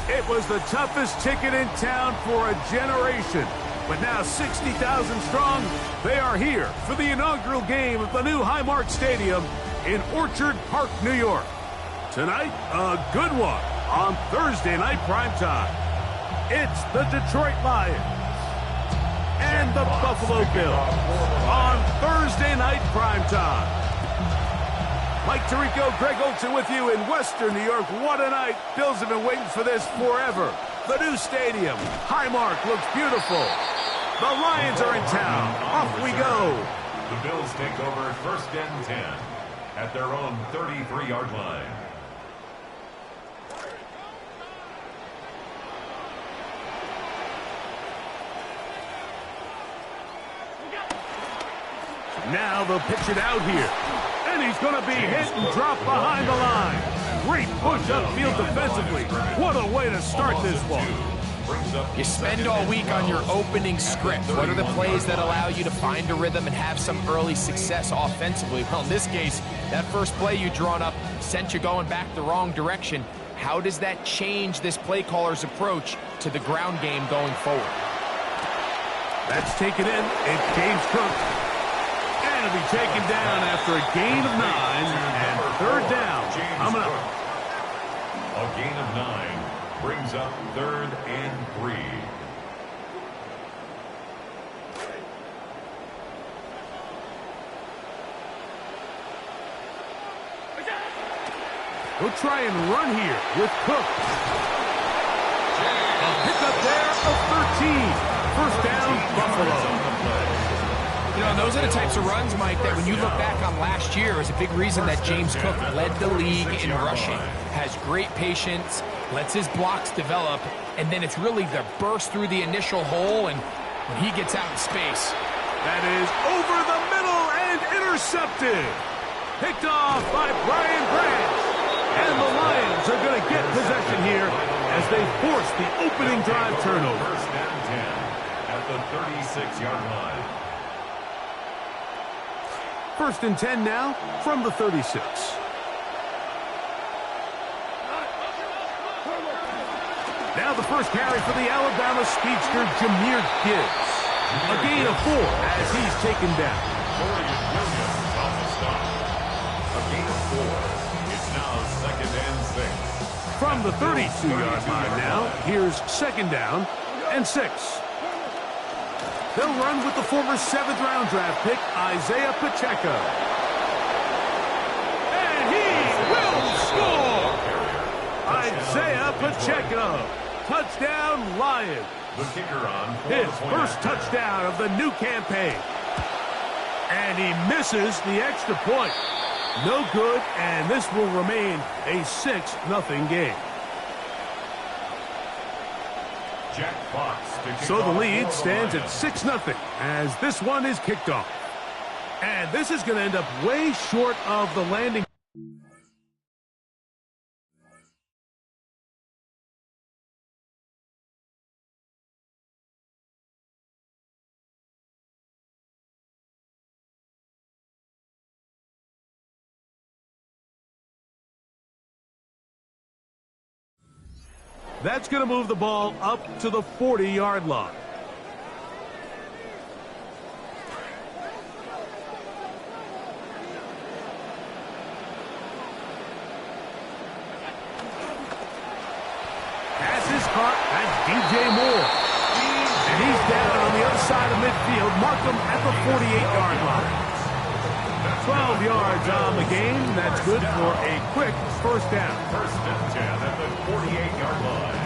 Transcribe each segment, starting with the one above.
It was the toughest ticket in town for a generation. But now 60,000 strong, they are here for the inaugural game of the new Highmark Stadium in Orchard Park, New York. Tonight, a good one on Thursday night primetime. It's the Detroit Lions and the Buffalo Bills on Thursday night primetime. Mike Tirico, Greg Olsen with you in Western New York. What a night. Bills have been waiting for this forever. The new stadium, Highmark, looks beautiful. The Lions are in town. Off we go. The Bills take over 1st and 10 at their own 33-yard line. Now they'll pitch it out here. And he's going to be hit and dropped behind the line. Great push upfield defensively. What a way to start this one. You spend all week on your opening script. What are the plays that allow you to find a rhythm and have some early success offensively? Well, in this case, that first play you drawn up sent you going back the wrong direction. How does that change this play caller's approach to the ground game going forward? That's taken in. It's James Cook. And it'll be taken down after a gain of 9 and 3rd down. Coming up. A gain of 9 brings up 3rd and 3. He'll try and run here with Cook. A pickup there of 13. 1st down, Buffalo. You know, those are the types of runs, Mike, that when you look back on last year is a big reason that James Cook led the league in rushing. Has great patience, lets his blocks develop, and then it's really the burst through the initial hole and when he gets out in space. That is over the middle and intercepted. Picked off by Brian Branch. And the Lions are going to get possession here as they force the opening drive turnover. 1st and 10 at the 36-yard line. 1st and 10 now from the 36. Now the first carry for the Alabama speedster, Jahmyr Gibbs. A gain of 4 as he's taken down. Dorian Williams on the stop. A gain of 4. It's now 2nd and 6. From the 32-yard line now, here's 2nd down and 6. They'll run with the former 7th-round draft pick, Isaiah Pacheco. And he will score! Isaiah Pacheco. Touchdown, Lions. The kicker on His first touchdown of the new campaign. And he misses the extra point. No good, and this will remain a 6-0 game. Jack Fox. So the lead stands at 6-0 as this one is kicked off. And this is going to end up way short of the landing. That's going to move the ball up to the 40-yard line. Pass is caught. That's DJ Moore. And he's down on the other side of midfield. Mark him at the 48-yard line. 12 yards on the game. That's good for a quick 1st down. 1st and 10 at the 48-yard line.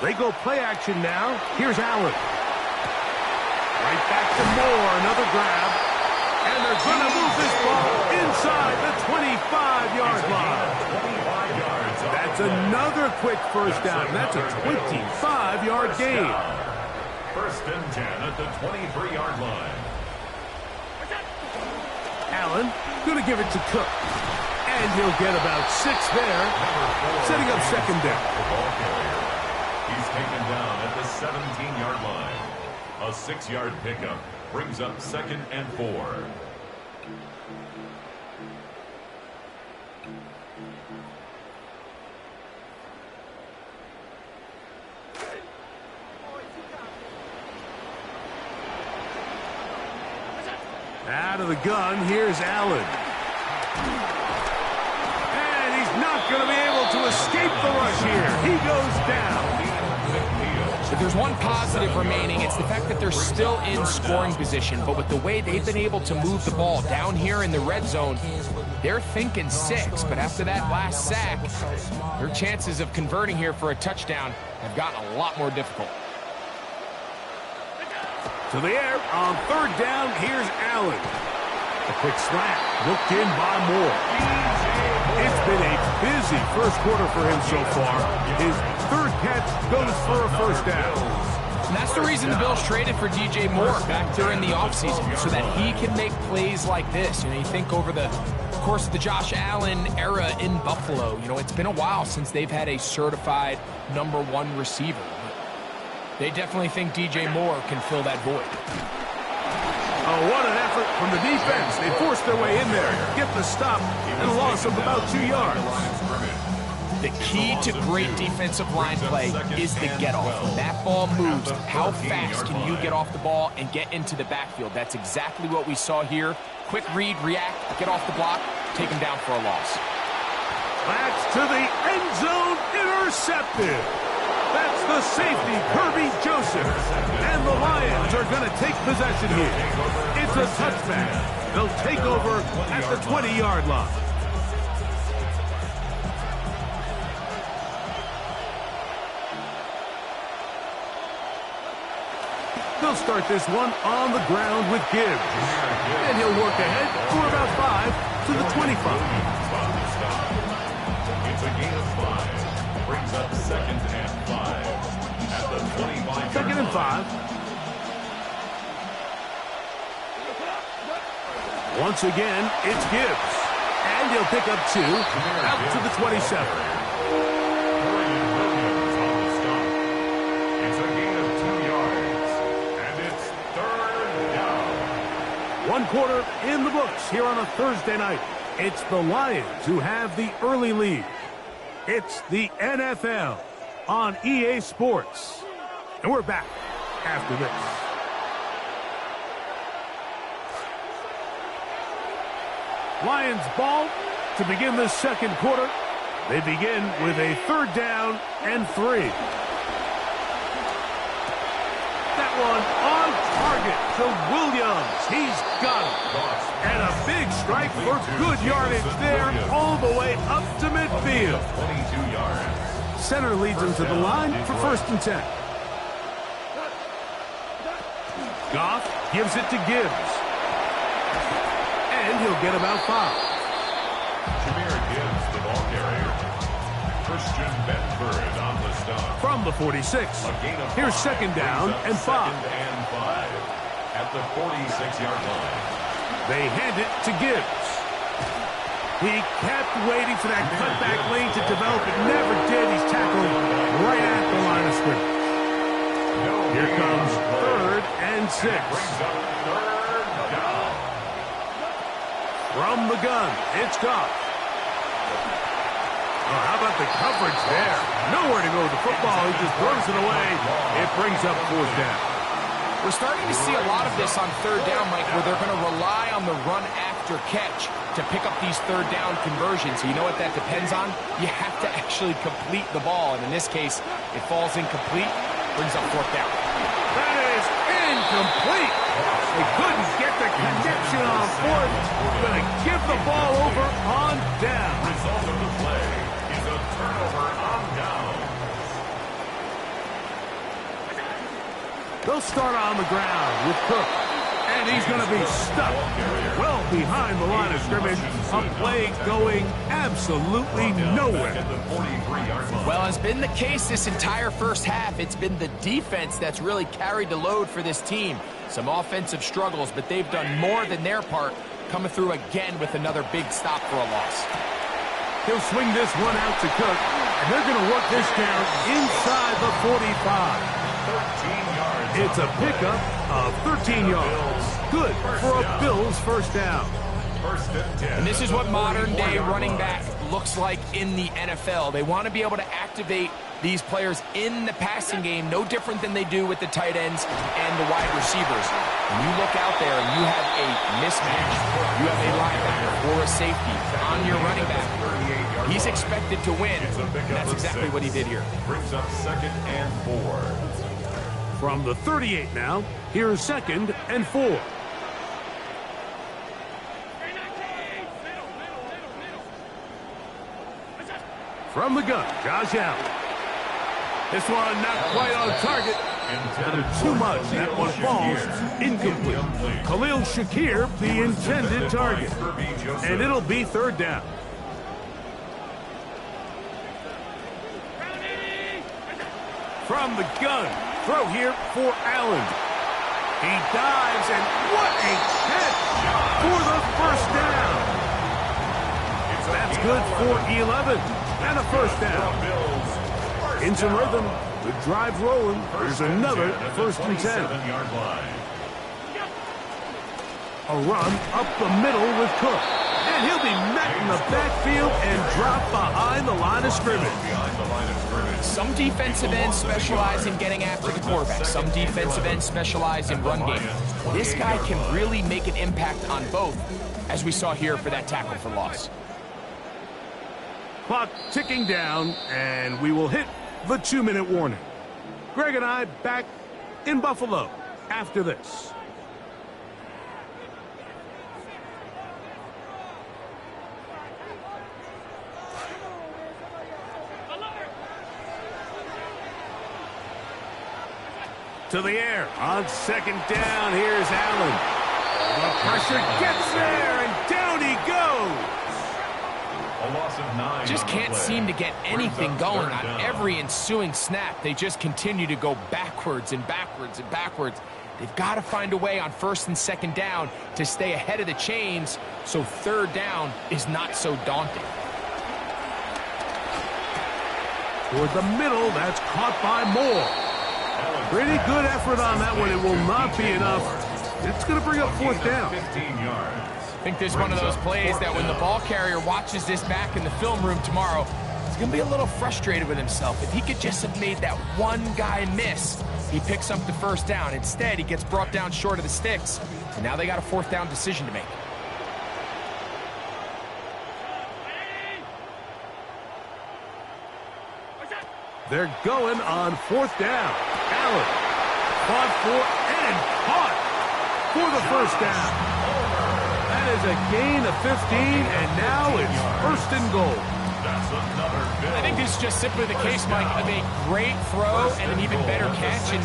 They go play action now. Here's Allen. Right back to Moore, another grab. And they're going to move this ball inside the 25-yard line. That's another quick 1st down. That's a 25-yard gain. 1st and 10 at the 23-yard line. Allen going to give it to Cook. And he'll get about 6 there, setting up second down. He's taken down at the 17-yard line. A 6-yard pickup brings up 2nd and 4. Out of the gun, here's Allen. And he's not going to be able to escape the rush here. He goes down. If there's one positive remaining, it's the fact that they're still in scoring position. But with the way they've been able to move the ball down here in the red zone, they're thinking 6. But after that last sack, their chances of converting here for a touchdown have gotten a lot more difficult. To the air on 3rd down, here's Allen. A quick slant, looked in by Moore. It's been a busy first quarter for him so far. His 3rd catch goes for a 1st down. And that's the reason the Bills traded for DJ Moore back during the offseason, so that he can make plays like this. You know, you think over the course of the Josh Allen era in Buffalo, you know, it's been a while since they've had a certified #1 receiver. They definitely think DJ Moore can fill that void. Oh, what an effort from the defense. They forced their way in there, get the stop, and a loss of about 2 yards. The key to great defensive line play is the get-off. When that ball moves, how fast can you get off the ball and get into the backfield? That's exactly what we saw here. Quick read, react, get off the block, take him down for a loss. That's to the end zone, intercepted. That's the safety, Kirby Joseph. And the Lions are going to take possession here. It's a touchback. They'll take over at the 20-yard line. They'll start this one on the ground with Gibbs. And he'll work ahead for about 5 to the 25. It's a gain of 5. Brings up 2nd and 5. At the 25. 2nd and 5. Once again, it's Gibbs. And he'll pick up 2 out to the 27. One quarter in the books here on a Thursday night. It's the Lions who have the early lead. It's the NFL on EA Sports. And we're back after this. Lions ball to begin the second quarter. They begin with a 3rd down and 3. That one on target to Williams. He's got it. And a big strike for good yardage there all the way up to midfield. 22 yards. Center leads him to the line for 1st and 10. Goff gives it to Gibbs. And he'll get about 5. Jahmyr Gibbs, the ball carrier. Christian Benford on the stop. From the 46. Here's 2nd down and 5. 2nd and 5 at the 46-yard line. They hand it to Gibbs. He kept waiting for that cutback lane to develop. It never did. He's tackled right at the line of scrimmage. Here comes 3rd and 6. From the gun, it's Goff. Oh, how about the coverage there? Nowhere to go with the football. He just throws it away. It brings up 4th down. We're starting to see a lot of this on 3rd down, Mike, where they're going to rely on the run after catch to pick up these 3rd down conversions. So you know what that depends on? You have to actually complete the ball. And in this case, it falls incomplete, brings up 4th down. That is incomplete. They couldn't get the connection on 4th. Going to give the ball over on down. Result of the play is a turnover on down. They'll start on the ground with Cook. And he's going to be stuck well behind the line of scrimmage. A play going absolutely nowhere. Well, as been the case this entire first half, it's been the defense that's really carried the load for this team. Some offensive struggles, but they've done more than their part, coming through again with another big stop for a loss. He'll swing this one out to Cook, and they're going to work this down inside the 45. 13 yards. It's a pickup of 13 yards. Good for a Bills first down. First and 10. And this is what modern-day running back looks like in the NFL. They want to be able to activate these players in the passing game, no different than they do with the tight ends and the wide receivers. When you look out there and you have a mismatch, you have a linebacker or a safety on your running back, he's expected to win. And that's exactly what he did here. Brings up second and 4. From the 38 now, here's second and 4. From the gun, Josh Allen. This one not quite on target. Too much. That one falls incomplete. Khalil Shakir, the intended target. And it'll be third down. From the gun, throw here for Allen. He dives, and what a catch for the first down. That's good for 11 and a first down. In some rhythm, the drive rolling. There's another first and 10. A run up the middle with Cook. And he'll be met in the backfield and dropped behind the line of scrimmage. Some defensive ends specialize in getting after the quarterback. Some defensive ends specialize in run game. This guy can really make an impact on both, as we saw here for that tackle for loss. Clock ticking down, and we will hit the 2-minute warning. Greg and I back in Buffalo after this. To the air on second down. Here's Allen. The pressure gets there, and down he goes. A loss of 9. Just can't seem to get anything going on every ensuing snap. They just continue to go backwards and backwards and backwards. They've got to find a way on first and second down to stay ahead of the chains so third down is not so daunting. Toward the middle, that's caught by Moore. Pretty good effort on that one. It will not be enough. It's going to bring up fourth down. 15 yards. I think this is one of those plays that when the ball carrier watches this back in the film room tomorrow, he's going to be a little frustrated with himself. If he could just have made that one guy miss, he picks up the first down. Instead, he gets brought down short of the sticks, and now they got a fourth down decision to make. They're going on fourth down. Allen fought for and caught for the first down. That is a gain of 15, and now it's first and goal. That's another Bill. I think this is just simply the case, Mike, of a great throw and an even better catch. And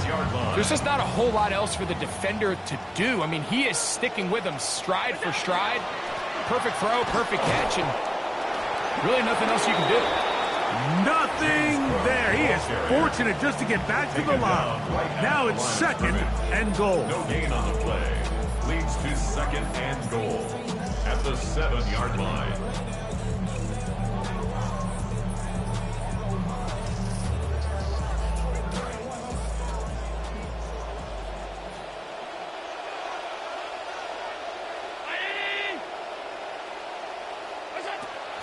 there's just not a whole lot else for the defender to do. I mean, he is sticking with him stride for stride. Perfect throw, perfect catch, and really nothing else you can do. Nothing there. He is fortunate just to get back to the line. Now it's second and goal. No gain on the play. Leads to second and goal at the 7-yard line.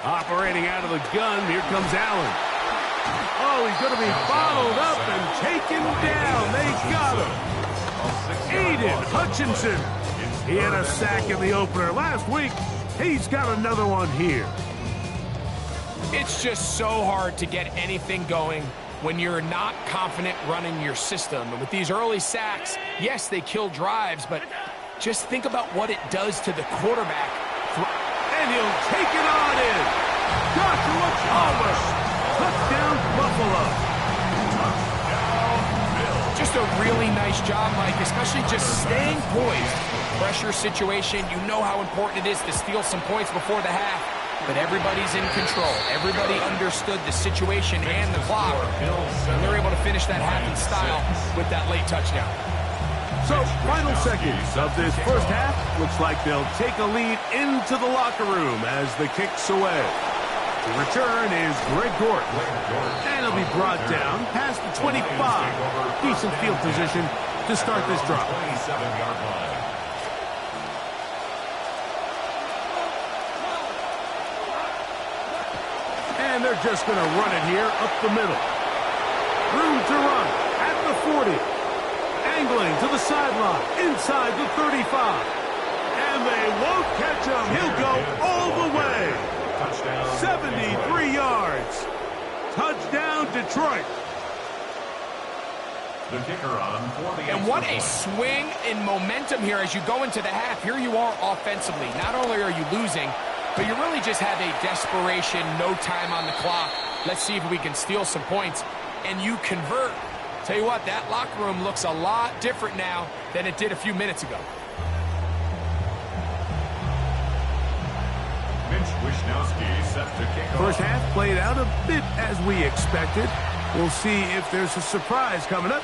Operating out of the gun, here comes Allen. Oh, he's going to be followed up and taken down. They got him. Aiden Hutchinson. He had a sack in the opener last week. He's got another one here. It's just so hard to get anything going when you're not confident running your system. And with these early sacks, yes, they kill drives, but just think about what it does to the quarterback. And he'll take it on in. Joshua Chalmers. Touchdown, Buffalo. Just a really nice job, Mike, especially just staying poised. Pressure situation, you know how important it is to steal some points before the half, but everybody's in control. Everybody understood the situation and the clock, and they're able to finish that half in style with that late touchdown. So, final seconds of this first half. Looks like they'll take a lead into the locker room as the kick's away. The return is Greg Gordon. And he'll be brought down past the 25. Decent field position to start this drive. 27-yard line. And they're just going to run it here up the middle. Room to run at the 40. Angling to the sideline, inside the 35. And they won't catch him. He'll go all the way. Touchdown. 73 yards. Touchdown, Detroit. The kicker on for the And what a extra swing in momentum here as you go into the half. Here you are offensively. Not only are you losing, but you really just have a desperation, no time on the clock. Let's see if we can steal some points. And you convert. Tell you what, that locker room looks a lot different now than it did a few minutes ago. Mitch Wishnowsky set to kick off. First half played out a bit as we expected. We'll see if there's a surprise coming up.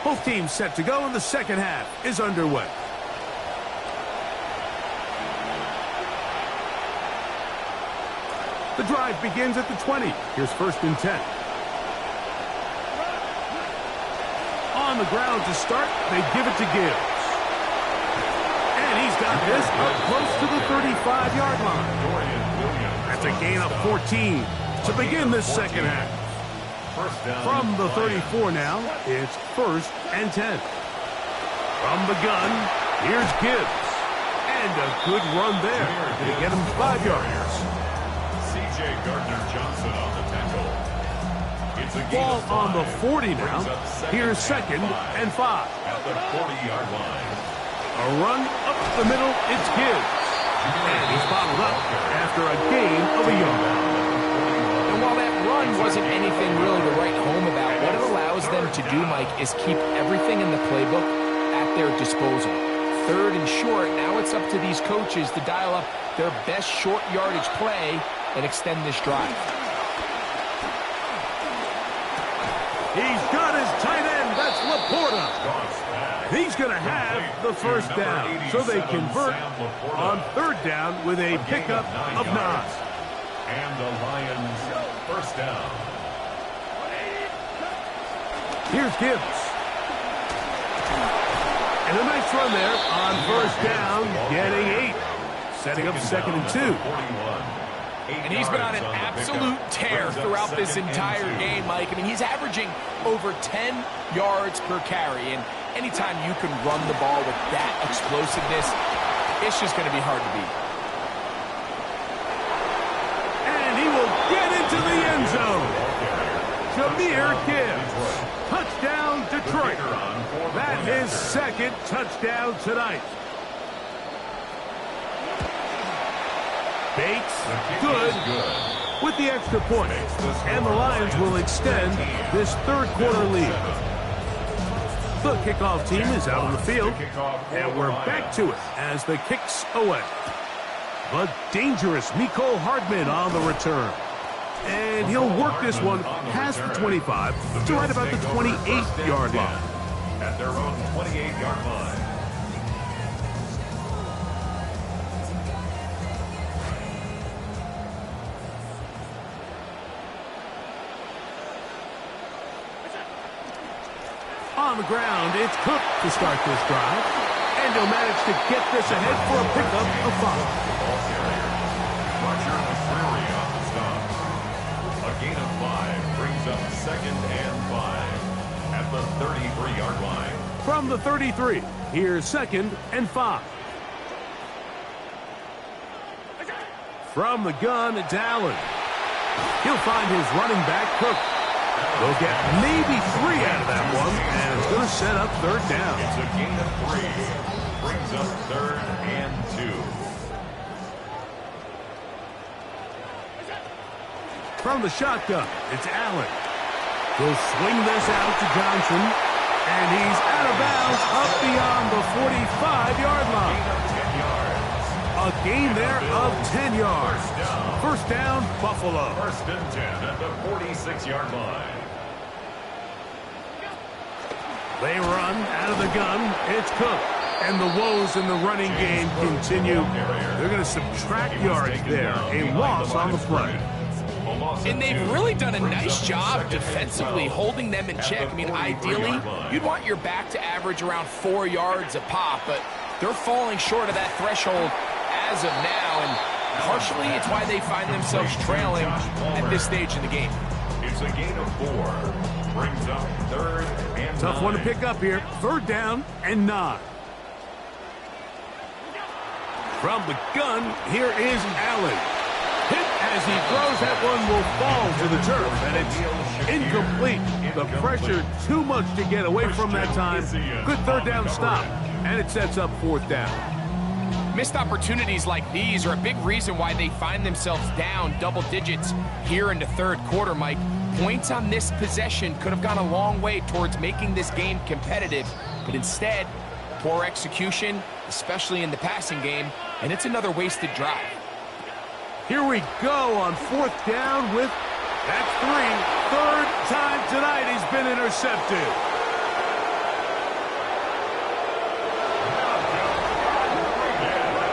Both teams set to go, and the second half is underway. The drive begins at the 20. Here's 1st and 10. On the ground to start, they give it to Gibbs. And he's got this up close to the 35-yard line. That's a gain of 14 to begin this second half. From the 34 now, it's 1st and 10. From the gun, here's Gibbs. And a good run there to get him 5 yards. C.J. Gardner-Johnson on the tackle. It's a Ball gain of on the 5. 40 now. Here's 2nd and 5. At the 40-yard line. A run up the middle, it's Gibbs. And he's bottled up after a gain of a yard. And while that run wasn't anything really to write home about, what it allows them to do, Mike, is keep everything in the playbook at their disposal. 3rd and short, now it's up to these coaches to dial up their best short yardage play and extend this drive. He's got his tight end, that's Laporta. He's going to have the first down, so they convert on 3rd down with a pickup of 9. And the Lions first down. Here's Gibbs. And a nice run there on 1st down, getting 8. Setting up 2nd and 2. And he's been on an absolute tear throughout this entire game, Mike. I mean, he's averaging over 10 yards per carry. And anytime you can run the ball with that explosiveness, it's just going to be hard to beat. And he will get into the end zone. Jahmyr Gibbs. Touchdown, Detroit. That is 2nd touchdown tonight. Bates, good, with the extra point. And the Lions will extend this 3rd quarter lead. The kickoff team is out on the field, and we're back to it as the kicks away. The dangerous Mecole Hardman on the return. And he'll work this one past the 25 to right about the 28-yard line. At their own 28-yard line. On the ground, it's Cook to start this drive. And he'll manage to get this ahead for a pickup of 5. Roger McCreary on the stop. A gain of 5 brings up 2nd and 5 at the 33-yard line. From the 33, here's 2nd and 5. From the gun, it's Allen. He'll find his running back, Cook. They'll get maybe 3 out of that one, and it's going to set up 3rd down. It's a gain of 3. Brings up 3rd and 2. From the shotgun, it's Allen. He'll swing this out to Johnson, and he's out of bounds up beyond the 45-yard line. A gain there of 10 yards. First down, Buffalo. 1st and 10 at the 46-yard line. They run out of the gun. It's Cook. And the woes in the running game continue. They're going to subtract yards there. A loss on the play. And they've really done a nice job defensively holding them in check. I mean, ideally, you'd want your back to average around 4 yards a pop, but they're falling short of that threshold as of now, and partially it's why they find themselves trailing at this stage in the game. It's a gain of 4. Brings up 3rd and 9. Tough one to pick up here. 3rd down and 9. From the gun, here is Allen. Hit as he throws, that one will fall to the turf, and it's incomplete. The pressure too much to get away from that time. Good 3rd down stop, and it sets up 4th down. Missed opportunities like these are a big reason why they find themselves down double digits here in the 3rd quarter, Mike. Points on this possession could have gone a long way towards making this game competitive, but instead, poor execution, especially in the passing game, and it's another wasted drive. Here we go on 4th down with, that's 3. 3rd time tonight he's been intercepted.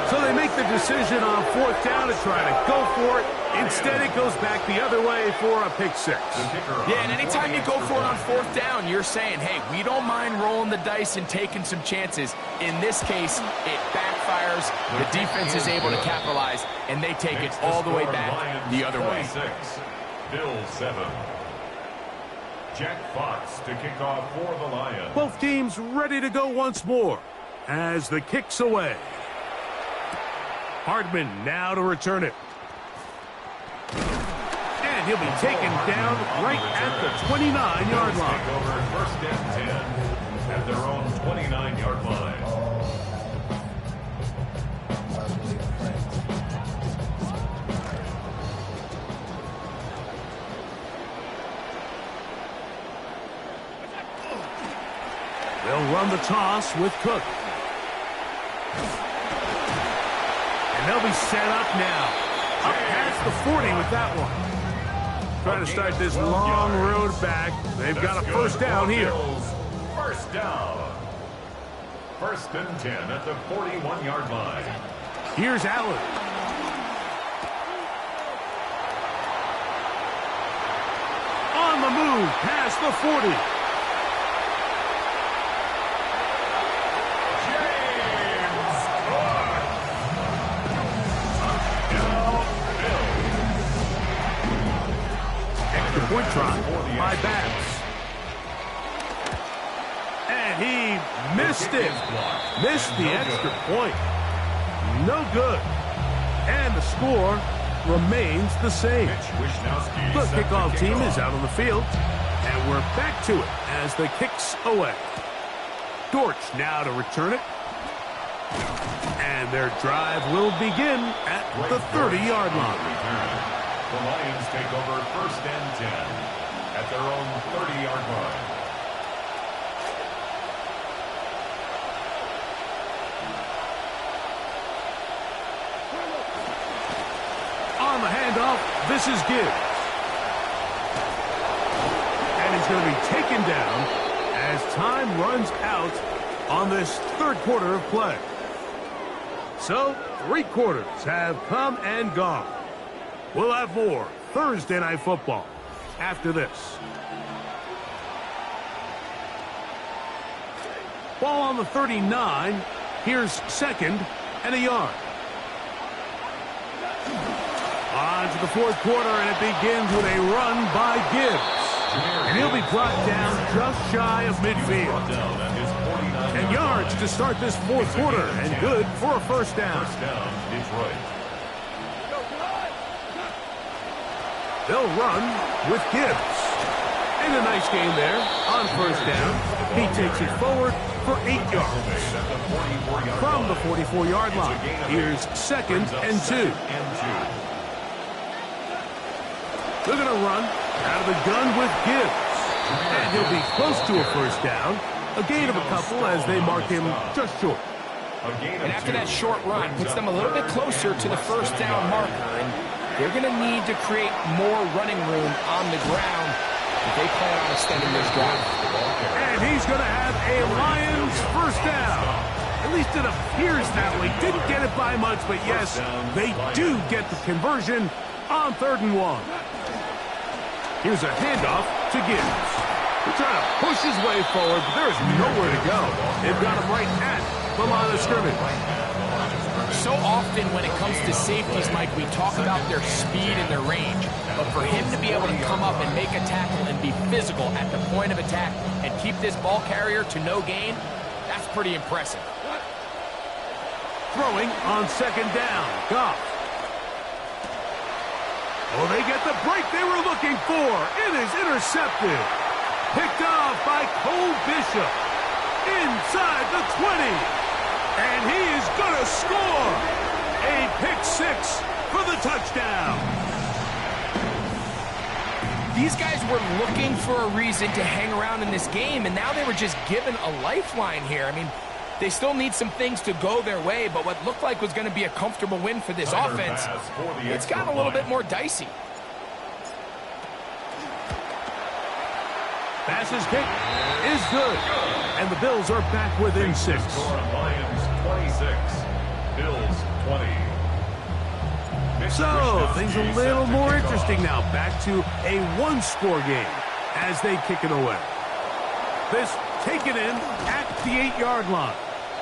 So they make the decision on 4th down to try to go for it. Instead, it goes back the other way for a pick 6. Yeah, and anytime you go for it on 4th down, you're saying, hey, we don't mind rolling the dice and taking some chances. In this case, it backfires. The defense is able to capitalize, and they take it all the way back the other way. Bills 7. Jack Fox to kick off for the Lions. Both teams ready to go once more as the kick's away. Hardman now to return it. And he'll be taken down right at the 29-yard line. Take over 1st and 10 at their own 29-yard line. They'll run the toss with Cook. And they'll be set up now. Up past the 40 with that one. Trying to start this long road back. They've got a 1st down here. 1st down. 1st and 10 at the 41-yard line. Here's Allen. On the move past the 40. Point try by Bass. And he missed it. Missed the extra point. No good. And the score remains the same. The kickoff team is out on the field. And we're back to it as the kick's away. Dortch now to return it. And their drive will begin at the 30-yard line. The Lions take over 1st and 10 at their own 30-yard line. On the handoff, this is Gibbs. And he's going to be taken down as time runs out on this 3rd quarter of play. So, 3 quarters have come and gone. We'll have more Thursday Night Football after this. Ball on the 39. Here's 2nd and a yard. On to the 4th quarter, and it begins with a run by Gibbs. And he'll be brought down just shy of midfield. And yards to start this 4th quarter, and good for a 1st down. 1st down, Detroit. They'll run with Gibbs. And a nice game there on 1st down. He takes it forward for 8 yards. From the 44-yard line, here's 2nd and 2. They're going to run out of the gun with Gibbs. And he'll be close to a 1st down. A gain of a couple as they mark him just short. And after that short run, puts them a little bit closer to the 1st down marker. And they're going to need to create more running room on the ground if they plan on extending this drive. And he's going to have a Lions 1st down. At least it appears that way. Didn't get it by much, but yes, they do get the conversion on 3rd and 1. Here's a handoff to Gibbs. He's trying to push his way forward, but there's nowhere to go. They've got him right at the line of scrimmage. So often when it comes to safeties, Mike, we talk about their speed and their range. But for him to be able to come up and make a tackle and be physical at the point of attack and keep this ball carrier to no gain, that's pretty impressive. Throwing on second down. Goff. Oh, they get the break they were looking for. It is intercepted. Picked off by Cole Bishop. Inside the 20. And he is going to score. A pick six for the touchdown. These guys were looking for a reason to hang around in this game, and now they were just given a lifeline here. I mean, they still need some things to go their way, but what looked like was going to be a comfortable win for this offense, it's gotten a little bit more dicey. Pass's kick is good. And the Bills are back within 6. Lions 26, Bills 20. So, things a little more interesting now. Back to a one-score game as they kick it away. This taken in at the 8-yard line.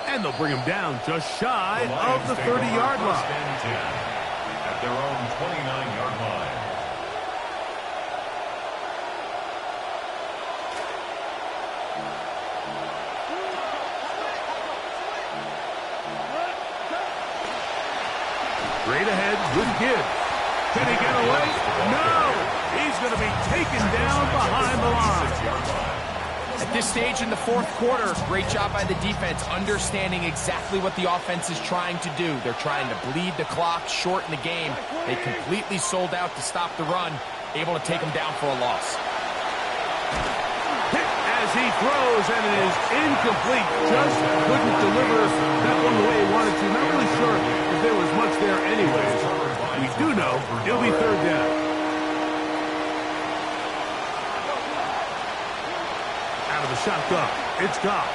And they'll bring him down just shy of the 30-yard line. At their own 29-yard line. Straight ahead with Gibbs. Can he get away? No! He's going to be taken down behind the line. At this stage in the fourth quarter, great job by the defense understanding exactly what the offense is trying to do. They're trying to bleed the clock, shorten the game. They completely sold out to stop the run, able to take them down for a loss. Hit as he throws, and it is incomplete. Just couldn't deliver that one the way he wanted to. Not really sure if there was much there anyways. We do know it'll be third down. Out of the shotgun, it's Goff.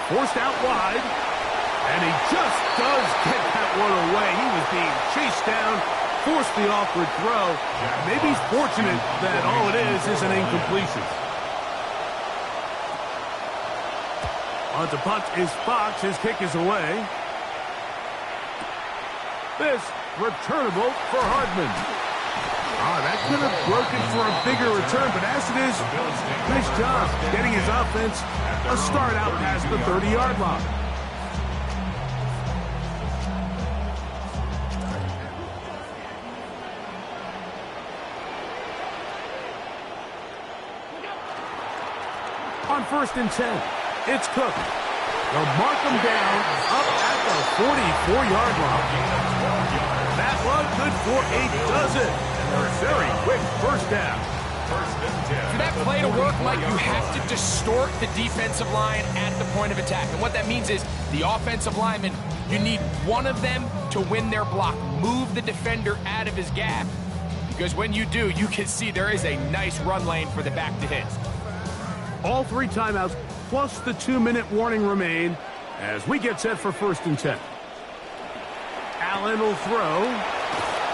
Forced out wide, and he just does get that one away. He was being chased down, forced the awkward throw. Maybe he's fortunate that all it is an incompletion. On to punt is Fox. His kick is away. This returnable for Hardman. That could have broken for a bigger return, but as it is, nice job getting his offense a start out past the 30-yard line. On 1st and 10, it's Cook. They'll mark him down up at the 44-yard line. That one good for a dozen. A very quick first down. For that play to work, Mike, you have to distort the defensive line at the point of attack. And what that means is the offensive lineman, you need one of them to win their block. Move the defender out of his gap. Because when you do, you can see there is a nice run lane for the back to hit. All 3 timeouts plus the 2-minute warning remain as we get set for 1st and 10. Allen will throw.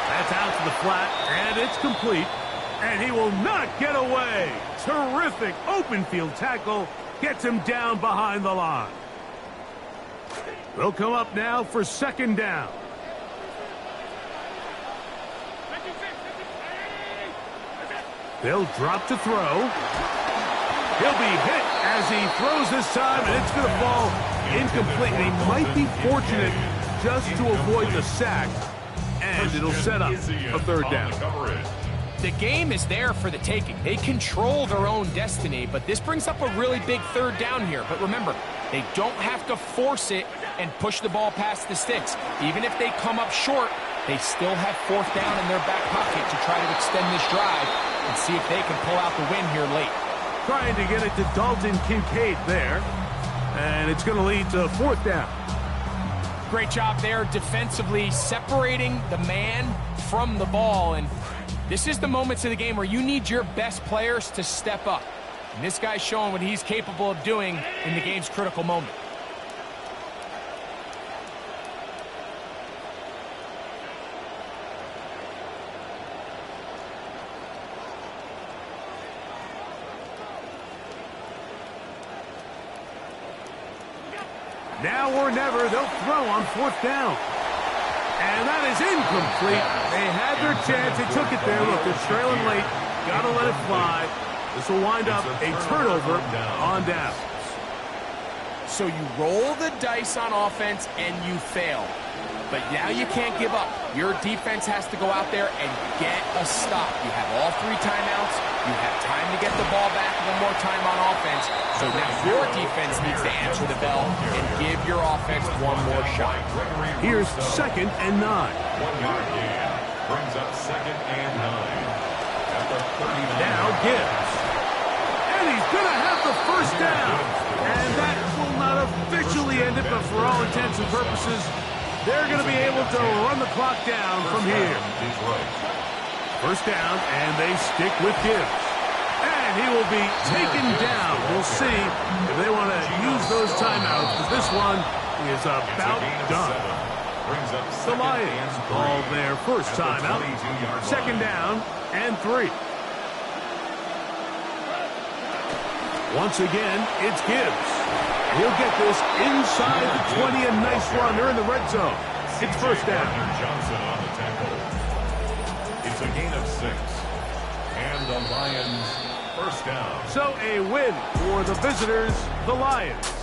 That's out to the flat, and it's complete. And he will not get away. Terrific open field tackle. Gets him down behind the line. They'll come up now for 2nd down. They'll drop to throw. He'll be hit as he throws this time, and it's going to fall incomplete. And he might be fortunate just to avoid the sack, and it'll set up a 3rd down. The game is there for the taking. They control their own destiny, but this brings up a really big 3rd down here. But remember, they don't have to force it and push the ball past the sticks. Even if they come up short, they still have 4th down in their back pocket to try to extend this drive and see if they can pull out the win here late. Trying to get it to Dalton Kincaid there, and it's going to lead to 4th down. Great job there defensively, separating the man from the ball. And this is the moments of the game where you need your best players to step up. And this guy's showing what he's capable of doing in the game's critical moment. Now or never, they'll throw on 4th down. And that is incomplete. They had their chance. They took it there. Look, they're trailing late. Got to let it fly. This will wind up a turnover on downs. So you roll the dice on offense and you fail. But now you can't give up. Your defense has to go out there and get a stop. You have all 3 timeouts. You have time to get the ball back one more time on offense. So now your defense needs to answer the bell and give your offense one more shot. Here's 2nd and 9. 1-yard gain brings up 2nd and 9. At the 39. Now Gibbs. And he's going to have the first down. And that will not officially end it, but for all intents and purposes, they're going to be able to run the clock down from here. First down, and they stick with Gibbs. And he will be taken down. We'll see if they want to use those timeouts, because this one is about done. The Lions call their first timeout. 2nd down and 3. Once again, it's Gibbs. He'll get this inside the 20, a nice run. They're in the red zone. It's first down. Johnson on the tackle. It's a gain of 6. And the Lions first down. So a win for the visitors, the Lions.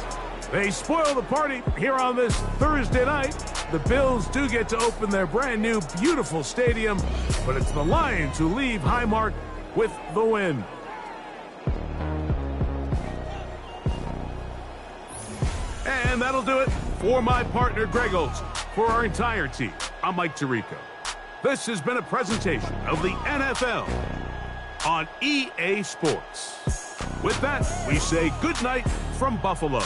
They spoil the party here on this Thursday night. The Bills do get to open their brand new, beautiful stadium, but it's the Lions who leave Highmark with the win. And that'll do it for my partner, Greg Olson. For our entire team, I'm Mike Tirico. This has been a presentation of the NFL on EA Sports. With that, we say good night from Buffalo.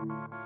Thank you.